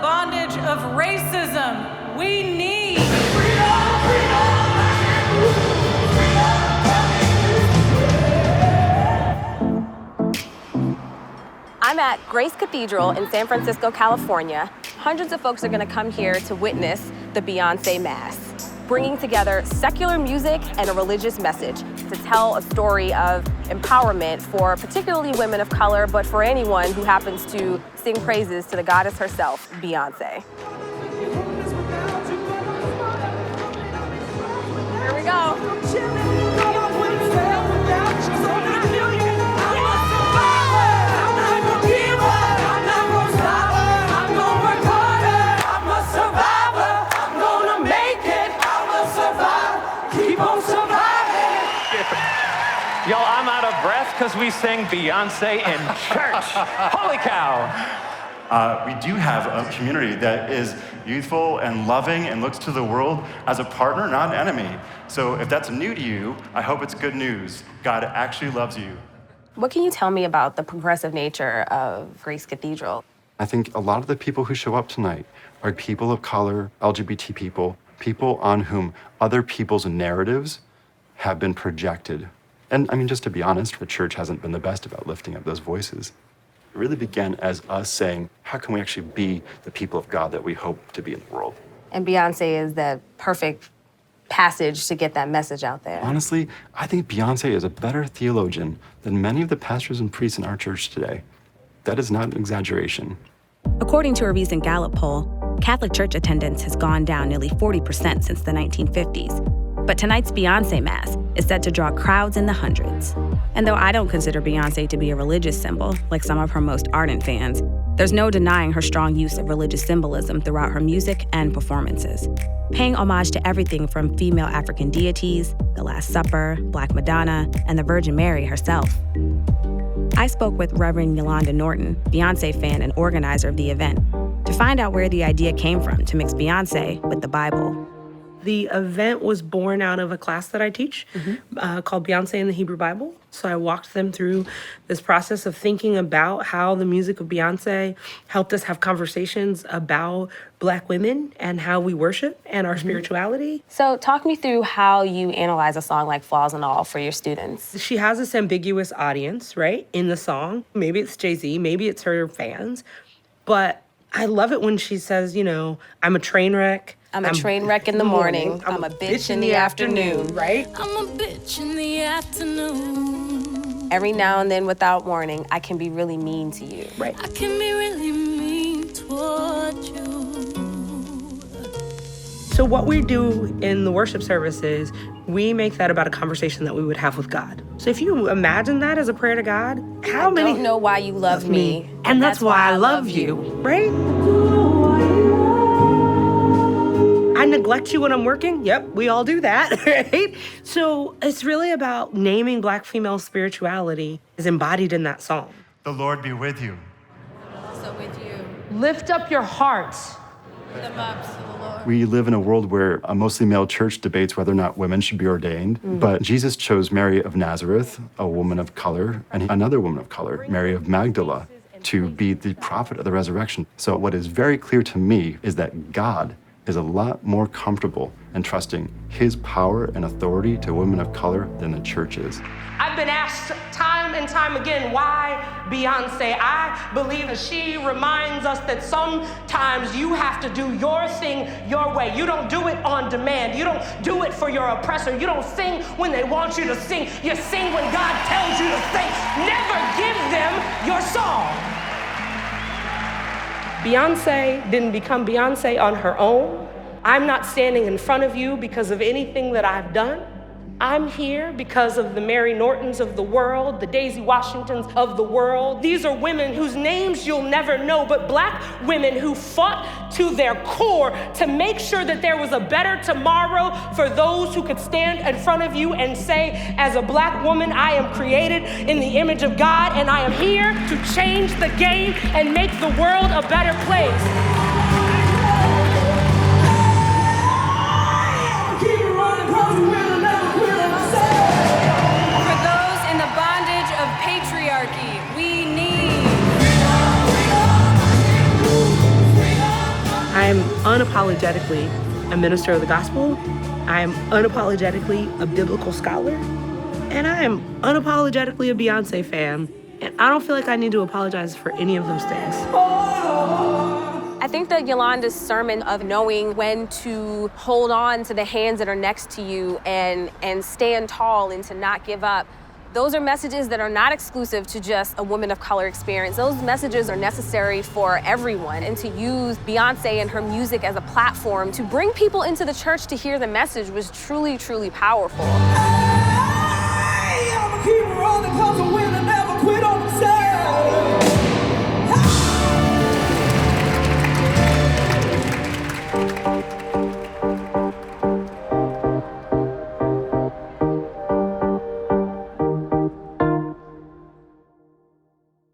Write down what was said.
bondage of racism. We need I'm at Grace Cathedral in San Francisco, California. Hundreds of folks are gonna come here to witness the Beyoncé Mass, bringing together secular music and a religious message to tell a story of empowerment for particularly women of color, but for anyone who happens to sing praises to the goddess herself, Beyoncé. Here we go. Y'all, I'm out of breath because we sang Beyoncé in church. Holy cow. We do have a community that is youthful and loving and looks to the world as a partner, not an enemy. So if that's new to you, I hope it's good news. God actually loves you. What can you tell me about the progressive nature of Grace Cathedral? I think a lot of the people who show up tonight are people of color, LGBT people, people on whom other people's narratives have been projected. And I mean, just to be honest, the church hasn't been the best about lifting up those voices. It really began as us saying, how can we actually be the people of God that we hope to be in the world? And Beyoncé is the perfect passage to get that message out there. Honestly, I think Beyoncé is a better theologian than many of the pastors and priests in our church today. That is not an exaggeration. According to a recent Gallup poll, Catholic church attendance has gone down nearly 40% since the 1950s. But tonight's Beyoncé Mass is set to draw crowds in the hundreds. And though I don't consider Beyoncé to be a religious symbol, like some of her most ardent fans, there's no denying her strong use of religious symbolism throughout her music and performances, paying homage to everything from female African deities, the Last Supper, Black Madonna, and the Virgin Mary herself. I spoke with Reverend Yolanda Norton, Beyoncé fan and organizer of the event, to find out where the idea came from to mix Beyoncé with the Bible. The event was born out of a class that I teach called Beyoncé in the Hebrew Bible. So I walked them through this process of thinking about how the music of Beyoncé helped us have conversations about Black women and how we worship and our spirituality. So talk me through how you analyze a song like Flaws and All for your students. She has this ambiguous audience, right, in the song. Maybe it's Jay-Z, maybe it's her fans. But I love it when she says, you know, I'm a train wreck. I'm a train wreck in the morning. I'm a bitch in the afternoon. Right? I'm a bitch in the afternoon. Every now and then, without warning, I can be really mean to you. Right. I can be really mean toward you. So what we do in the worship service is we make that about a conversation that we would have with God. So if you imagine that as a prayer to God, how many... I don't know why you love me. And that's why I love you, right? I neglect you when I'm working. Yep, we all do that, right? So it's really about naming Black female spirituality is embodied in that song. The Lord be with you. Also with you. Lift up your hearts. Lift them up to the Lord. We live in a world where a mostly male church debates whether or not women should be ordained. But Jesus chose Mary of Nazareth, a woman of color, and another woman of color, Mary of Magdala, to be the prophet of the resurrection. So what is very clear to me is that God is a lot more comfortable and trusting his power and authority to women of color than the church is. I've been asked time and time again, why Beyoncé? I believe that she reminds us that sometimes you have to do your thing your way. You don't do it on demand. You don't do it for your oppressor. You don't sing when they want you to sing. You sing when God tells you to sing. Never give them your song. Beyoncé didn't become Beyoncé on her own. I'm not standing in front of you because of anything that I've done. I'm here because of the Mary Nortons of the world, the Daisy Washingtons of the world. These are women whose names you'll never know, but Black women who fought to their core to make sure that there was a better tomorrow for those who could stand in front of you and say, as a Black woman, I am created in the image of God, and I am here to change the game and make the world a better place. We need I'm unapologetically a minister of the gospel. I am unapologetically a biblical scholar. And I am unapologetically a Beyoncé fan. And I don't feel like I need to apologize for any of those things. I think that Yolanda's sermon of knowing when to hold on to the hands that are next to you and stand tall and to not give up, those are messages that are not exclusive to just a woman of color experience. Those messages are necessary for everyone, and to use Beyoncé and her music as a platform to bring people into the church to hear the message was truly, truly powerful. I am a keeper on the puzzle.